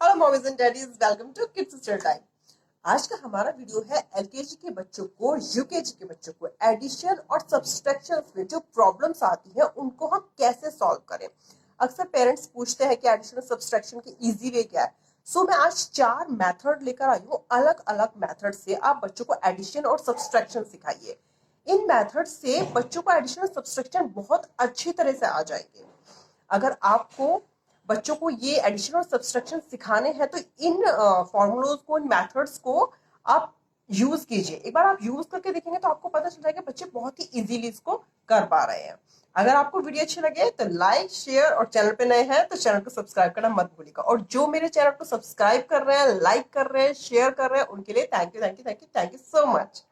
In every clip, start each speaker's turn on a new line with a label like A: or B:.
A: Hello mommies and daddies, welcome to kids story time. आज का हमारा वीडियो है एलकेजी के बच्चों को, यूकेजी के बच्चों को एडिशन और सब्सट्रैक्शन में जो प्रॉब्लम्स आती हैं उनको हम कैसे सॉल्व करें। अक्सर पेरेंट्स पूछते हैं कि एडिशन और सब्सट्रैक्शन की इजी वे क्या है। सो मैं आज 4 मेथड लेकर आई हूँ। अलग अलग मेथड से आप बच्चों को एडिशन और सब्सट्रैक्शन सिखाइए। इन मेथड से बच्चों को एडिशन और सब्सट्रैक्शन बहुत अच्छी तरह से आ जाएंगे। अगर आपको बच्चों को ये एडिशन और सब्सट्रैक्शन सिखाने हैं तो इन फॉर्मूलोज को, इन मेथड्स को आप यूज कीजिए। एक बार आप यूज करके देखेंगे तो आपको पता चल जाएगा बच्चे बहुत ही इजीली इसको कर पा रहे हैं। अगर आपको वीडियो अच्छी लगे तो लाइक, शेयर और चैनल पे नए हैं तो चैनल को सब्सक्राइब करना मत भूलिएगा। और जो मेरे चैनल को सब्सक्राइब कर रहे हैं, लाइक कर रहे हैं, शेयर कर रहे हैं, उनके लिए thank you, thank you, thank you, thank you so much.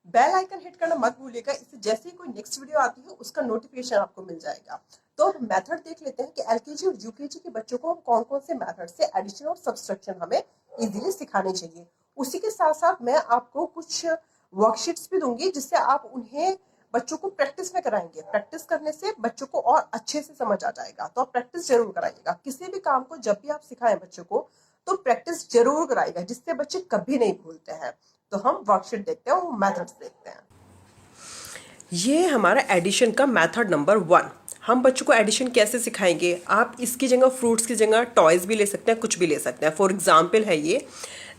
A: Bell icon hit करना मत भूलिएगा, इससे जैसे ही कोई नेक्स्ट वीडियो आती है उसका नोटिफिकेशन आपको मिल जाएगा। तो अब मेथड देख लेते हैं कि एलकेजी और यूकेजी के बच्चों को हम कौन कौन से मेथड से एडिशन और सब्सट्रैक्शन हमें इजीली सिखाने चाहिए। उसी के साथ साथ मैं आपको कुछ वर्कशीट्स भी दूंगी जिससे आप उन्हें बच्चों को प्रैक्टिस में कराएंगे। प्रैक्टिस करने से बच्चों को और अच्छे से समझ आ जाएगा। तो आप प्रैक्टिस जरूर कराइएगा। किसी भी काम को जब भी आप सिखाएं बच्चों को तो प्रैक्टिस जरूर कराइएगा, जिससे बच्चे कभी नहीं भूलते हैं। तो हम वर्कशीट देखते हैं, वो मेथड्स देखते हैं। ये हमारा एडिशन का मेथड नंबर 1। हम बच्चों को एडिशन कैसे सिखाएंगे। आप इसकी जगह फ्रूट्स की जगह टॉयज भी ले सकते हैं, कुछ भी ले सकते हैं। फॉर एग्जाम्पल है ये,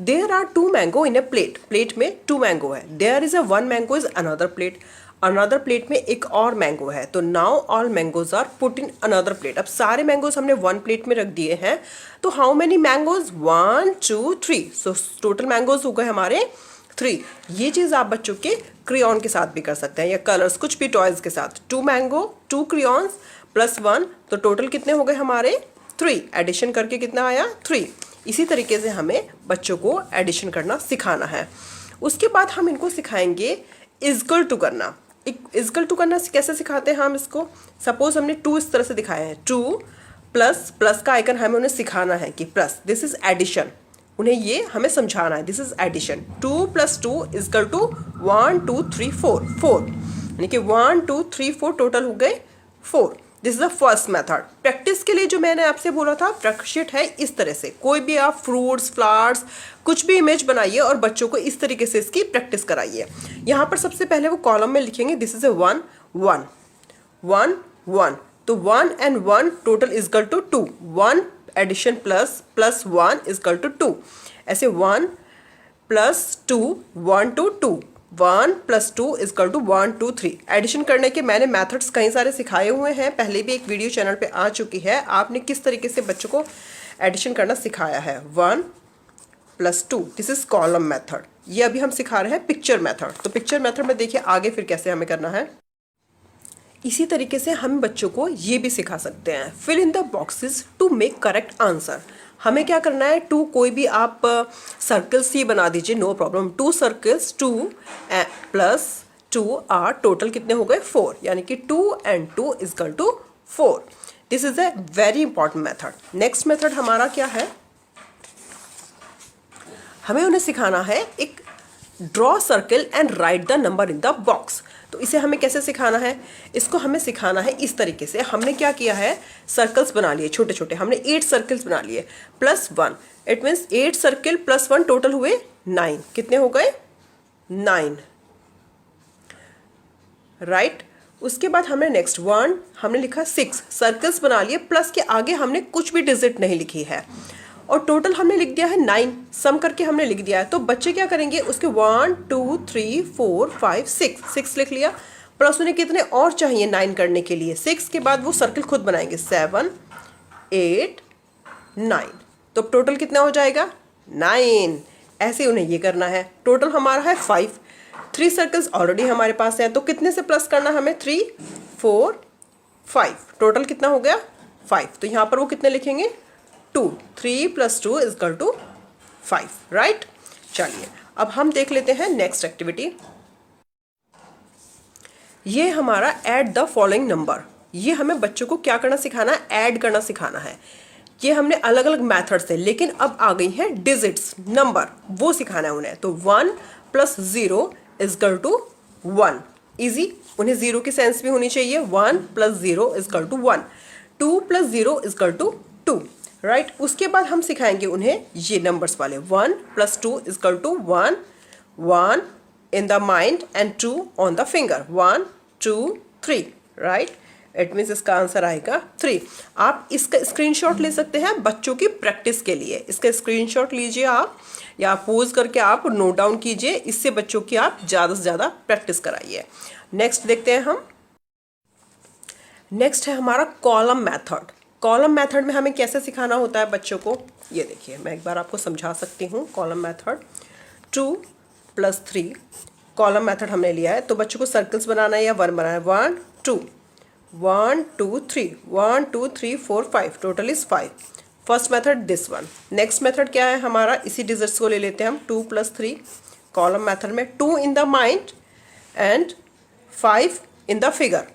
A: there are 2 mango in a plate. Plate में 2 मैंगो है। There is a 1 mango is another plate. Another plate में एक और मैंगो है। तो now all mangoes are put in another plate. अब सारे मैंगोज हमने 1 प्लेट में रख दिए हैं। तो how many mangoes? 1 2 3। So total mangoes हो गए हमारे 3। ये चीज़ आप बच्चों के क्रेयॉन के साथ भी कर सकते हैं या कलर्स, कुछ भी टॉयज के साथ। 2 मैंगो, 2 क्रेयॉन्स प्लस 1, तो टोटल कितने हो गए हमारे? 3। एडिशन करके कितना आया? 3। इसी तरीके से हमें बच्चों को एडिशन करना सिखाना है। उसके बाद हम इनको सिखाएंगे इजकल टू करना। इजकल टू करना कैसे सिखाते हैं हम इसको? सपोज हमने 2 इस तरह से दिखाया है। 2 प्लस, प्लस का आइकन हमें उन्हें सिखाना है कि प्लस, दिस इज एडिशन। उन्हें ये हमें समझाना है, this is addition. 2 + 2 is equal to 1 2 3 4 4, यानी कि 1 2 3 4 टोटल हो गए 4। This is the first method. Practice के लिए जो मैंने आपसे बोला था, वर्कशीट है इस तरह से। कोई भी आप फ्रूट्स, फ्लावर्स, कुछ भी इमेज बनाइए और बच्चों को इस तरीके से इसकी प्रैक्टिस कराइए। यहाँ पर सबसे पहले वो कॉलम में लिखेंगे दिस इज ए 1 1 1 1। तो 1 and 1 total is equal to 2। 1 addition plus 1 is equal to 2। ऐसे 1 + 2 1 2 2, 1 + 2 इजकल टू 1 2 3। एडिशन करने के मैंने मेथड्स कई सारे सिखाए हुए हैं, पहले भी एक वीडियो चैनल पे आ चुकी है। आपने किस तरीके से बच्चों को एडिशन करना सिखाया है। 1 + 2, दिस इज कॉलम मेथड। ये अभी हम सिखा रहे हैं पिक्चर मेथड। तो पिक्चर मेथड में देखिए आगे फिर कैसे हमें करना है। इसी तरीके से हम बच्चों को ये भी सिखा सकते हैं, fill in the boxes to make correct answer. हमें क्या करना है? 2 कोई भी आप सर्कल्स ही बना दीजिए, no problem. 2 circles, 2 + 2 are total कितने हो गए? 4, यानी कि 2 and 2 is equal to 4। This is a very important method. Next method हमारा क्या है? हमें उन्हें सिखाना है एक draw circle and write the number in the box. तो इसे हमें कैसे सिखाना है? इसको हमें सिखाना है इस तरीके से। हमने क्या किया है? सर्कल्स बना लिए छोटे छोटे। हमने 8 सर्कल्स बना लिए plus 1। It means 8 circle plus 1 total हुए 9। कितने हो गए? 9, राइट। उसके बाद हमने नेक्स्ट 1 हमने लिखा 6 सर्कल्स बना लिए, प्लस के आगे हमने कुछ भी डिजिट नहीं लिखी है और टोटल हमने लिख दिया है 9। सम करके हमने लिख दिया है। तो बच्चे क्या करेंगे? उसके 1 2 3 4 5 6 लिख लिया, प्लस उन्हें कितने और चाहिए 9 करने के लिए? 6 के बाद वो सर्कल खुद बनाएंगे, 7 8 9। तो टोटल कितना हो जाएगा? 9। ऐसे उन्हें ये करना है। टोटल हमारा है 5। 3 सर्कल्स ऑलरेडी हमारे पास है, तो कितने से प्लस करना हमें? 3 4 5। टोटल कितना हो गया? 5। तो यहाँ पर वो कितने लिखेंगे? 2। 3 + 2 इजकल टू 5, राइट। चलिए अब हम देख लेते हैं नेक्स्ट एक्टिविटी। ये हमारा ऐड द फॉलोइंग नंबर। ये हमें बच्चों को क्या करना सिखाना है? ऐड करना सिखाना है। ये हमने अलग अलग मेथड से, लेकिन अब आ गई है डिजिट्स, नंबर, वो सिखाना है उन्हें। तो 1 + 0 इजकल टू 1। ईजी। उन्हें 0 की सेंस भी होनी चाहिए। 1 + 0 is equal to 1। 2 + 0 is equal to 2। Right. उसके बाद हम सिखाएंगे उन्हें ये नंबर्स वाले 1 + 2 = 1, 1 in the mind and 2 on the finger, 1 2 3, right. It means इसका आंसर आएगा 3। आप इसका स्क्रीनशॉट ले सकते हैं बच्चों की प्रैक्टिस के लिए। इसका स्क्रीनशॉट लीजिए आप, या पोज करके आप नोट डाउन कीजिए। इससे बच्चों की आप ज़्यादा से ज़्यादा प्रैक्टिस कराइए। नेक्स्ट देखते हैं हम। नेक्स्ट है हमारा कॉलम मेथड। कॉलम मेथड में हमें कैसे सिखाना होता है बच्चों को, ये देखिए मैं एक बार आपको समझा सकती हूँ। कॉलम मेथड 2 + 3 कॉलम मेथड हमने लिया है, तो बच्चों को सर्कल्स बनाना है या 1 बनाना है। 1 2 1 2 3 1 2 3 4 5, total is 5। First method this one. Next method क्या है हमारा, इसी डिजिट्स को ले लेते हैं हम। 2 + 3 कॉलम मेथड में 2 in the mind and 5 in the figure.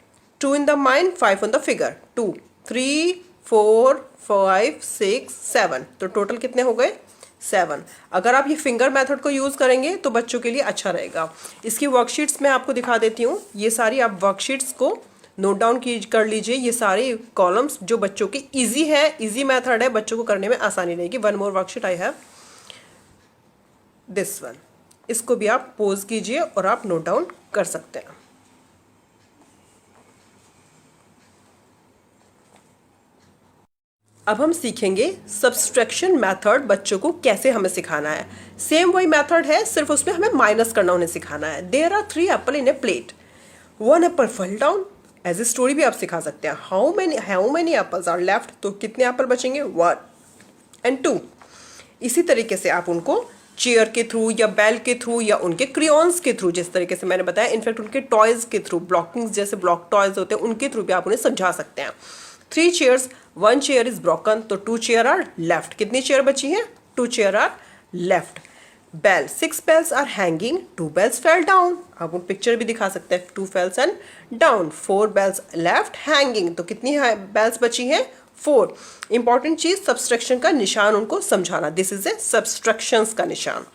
A: 2 in the mind 5 on the figure. 2 3 4 5 6 7, तो टोटल कितने हो गए 7। अगर आप ये फिंगर मेथड को यूज़ करेंगे तो बच्चों के लिए अच्छा रहेगा। इसकी वर्कशीट्स मैं आपको दिखा देती हूँ। ये सारी आप वर्कशीट्स को नोट डाउन कर लीजिए। ये सारे कॉलम्स जो बच्चों की इजी है, इजी मेथड है, बच्चों को करने में आसानी रहेगी। 1 more worksheet I have this one. इसको भी आप पोज कीजिए और आप नोट डाउन कर सकते हैं। अब हम सीखेंगे सब्सट्रैक्शन मेथड बच्चों को कैसे हमें सिखाना है। सेम वही मेथड है, सिर्फ उसमें हमें माइनस करना उन्हें सिखाना है। There are 3 apple in a plate, 1 apple fell down. As a story भी आप सिखा सकते हैं। How many apples are left, तो कितने एप्पल बचेंगे 1 एंड 2। इसी तरीके से आप उनको चेयर के थ्रू या बेल के थ्रू या उनके क्रियॉन्स के थ्रू, जिस तरीके से मैंने बताया, इनफैक्ट उनके टॉयज के थ्रू, ब्लॉकिंग्स जैसे ब्लॉक टॉयज होते हैं उनके थ्रू भी आप उन्हें समझा सकते हैं। 3 चेयर्स, 1 चेयर इज ब्रोकन, तो 2 चेयर आर लेफ्ट। कितनी चेयर बची है 2 chair are left. Bell, 6 bells are hanging, 2 bells fell down. आप उन पिक्चर भी दिखा सकते हैं, 2 fells and down. 4 bells left hanging, तो कितनी बेल्स बची हैं 4। इंपॉर्टेंट चीज सब्सट्रैक्शन का निशान उनको समझाना। दिस इज ए सब्सट्रैक्शंस का निशान।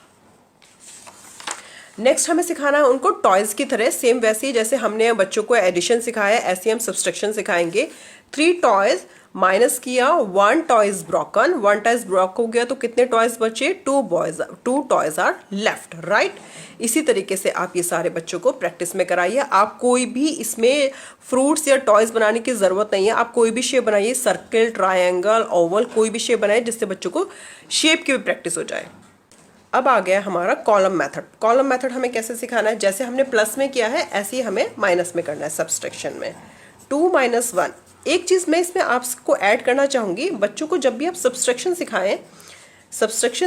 A: नेक्स्ट हमें सिखाना है उनको टॉयज की तरह, सेम वैसे ही जैसे हमने बच्चों को एडिशन सिखाया है, ऐसे हम सब्सट्रैक्शन सिखाएंगे। 3 टॉयज माइनस किया, 1 टॉयज ब्रोकन, 1 टॉयज ब्रोक हो गया, तो कितने टॉयज बचे 2 टॉयज आर लेफ्ट, राइट। इसी तरीके से आप ये सारे बच्चों को प्रैक्टिस में कराइए। आप कोई भी इसमें फ्रूट्स या टॉयज बनाने की ज़रूरत नहीं है। आप कोई भी शेप बनाइए, सर्कल, ट्रायंगल, ओवल, कोई भी शेप बनाइए जिससे बच्चों को शेप की भी प्रैक्टिस हो जाए। अब आ गया हमारा कॉलम मेथड। कॉलम मेथड हमें कैसे सिखाना है, जैसे हमने प्लस में किया है ऐसे ही हमें माइनस में करना है सब्सट्रैक्शन में। 2 - 1। एक चीज़ मैं इसमें आपको ऐड करना चाहूँगी, बच्चों को जब भी आप सब्सट्रैक्शन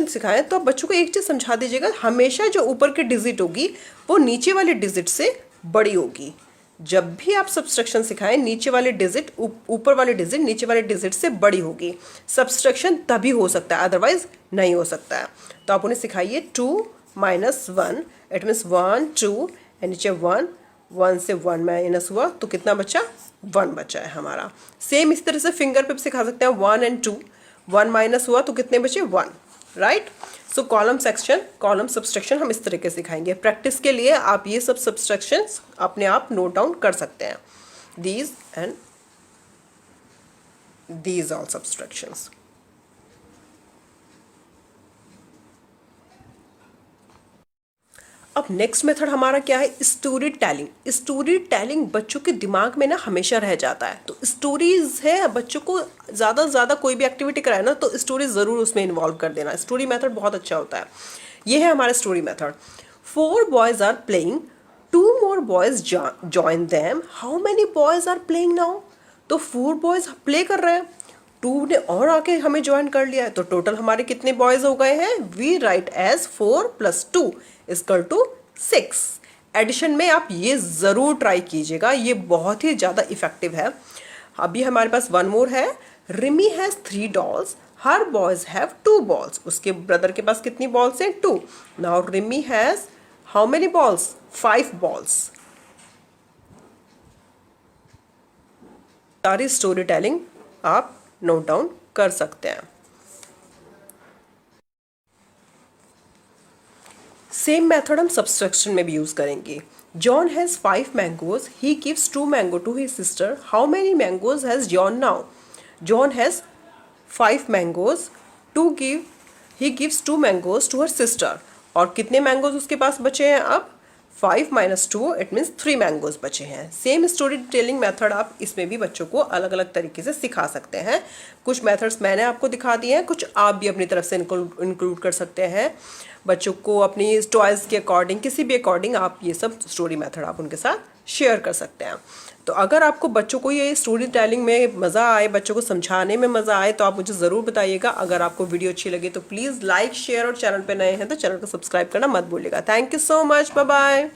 A: सिखाएं तो आप बच्चों को एक चीज़ समझा दीजिएगा, हमेशा जो ऊपर की डिजिट होगी वो नीचे वाले डिजिट से बड़ी होगी। जब भी आप सब्सट्रैक्शन सिखाएं, नीचे वाले डिजिट ऊपर वाले डिजिट नीचे वाले डिजिट से बड़ी होगी। सब्सट्रैक्शन तभी हो सकता है, अदरवाइज नहीं हो सकता है। तो आप उन्हें सिखाइए 2 - 1, इट मीन्स 1 2 एंड नीचे 1, 1 से 1 माइनस हुआ तो कितना बचा 1 बचा है हमारा। सेम इस तरह से फिंगर पे भी सिखा सकते हैं 1 एंड 2, 1 माइनस हुआ तो कितने बचे 1, राइट। सो कॉलम सब्सट्रैक्शन हम इस तरीके से सिखाएंगे। प्रैक्टिस के लिए आप ये सब सब्सट्रैक्शंस अपने आप नोट डाउन कर सकते हैं। These and these all subtractions. अब नेक्स्ट मेथड हमारा क्या है, स्टोरी टेलिंग। स्टोरी टेलिंग बच्चों के दिमाग में ना हमेशा रह जाता है। तो स्टोरीज है, बच्चों को ज़्यादा से ज़्यादा कोई भी एक्टिविटी कराए ना तो स्टोरी ज़रूर उसमें इन्वॉल्व कर देना। स्टोरी मेथड बहुत अच्छा होता है। ये है हमारा story method. 4 boys are playing, 2 more boys join them, how many boys are playing now. तो 4 boys प्ले कर रहे हैं, 2 ने और आके हमें ज्वाइन कर लिया है, तो टोटल हमारे कितने बॉयज हो गए हैं। We write as 4 + 2 = 6। एडिशन में आप ये ज़रूर ट्राई कीजिएगा, ये बहुत ही ज़्यादा इफेक्टिव है। अभी हमारे पास 1 मोर है। Rimi has 3 dolls, her boys have 2 balls। उसके ब्रदर के पास कितनी बॉल्स हैं 2। Now Rimi has how many balls 5 balls। सारी स्टोरी टेलिंग आप नोट डाउन कर सकते हैं। सेम मेथड हम सब्सट्रैक्शन में भी यूज करेंगे। John has 5 mangoes, he gives 2 mango to his sister, how many mangoes has John now. John has 5 mangoes he gives 2 mangoes to her sister. और कितने मैंगोज उसके पास बचे हैं अब? 5 - 2 इट मीन्स 3 मैंगोज बचे हैं। सेम स्टोरी टेलिंग मेथड आप इसमें भी बच्चों को अलग अलग तरीके से सिखा सकते हैं। कुछ मेथड्स मैंने आपको दिखा दिए हैं, कुछ आप भी अपनी तरफ से इंक्लूड कर सकते हैं। बच्चों को अपनी टॉयज़ के अकॉर्डिंग, किसी भी अकॉर्डिंग आप ये सब स्टोरी मेथड आप उनके साथ शेयर कर सकते हैं। तो अगर आपको बच्चों को ये स्टोरी टेलिंग में मज़ा आए, बच्चों को समझाने में मज़ा आए, तो आप मुझे ज़रूर बताइएगा। अगर आपको वीडियो अच्छी लगे तो प्लीज़ लाइक, शेयर, और चैनल पे नए हैं तो चैनल को सब्सक्राइब करना मत भूलिएगा। Thank you so much, bye bye.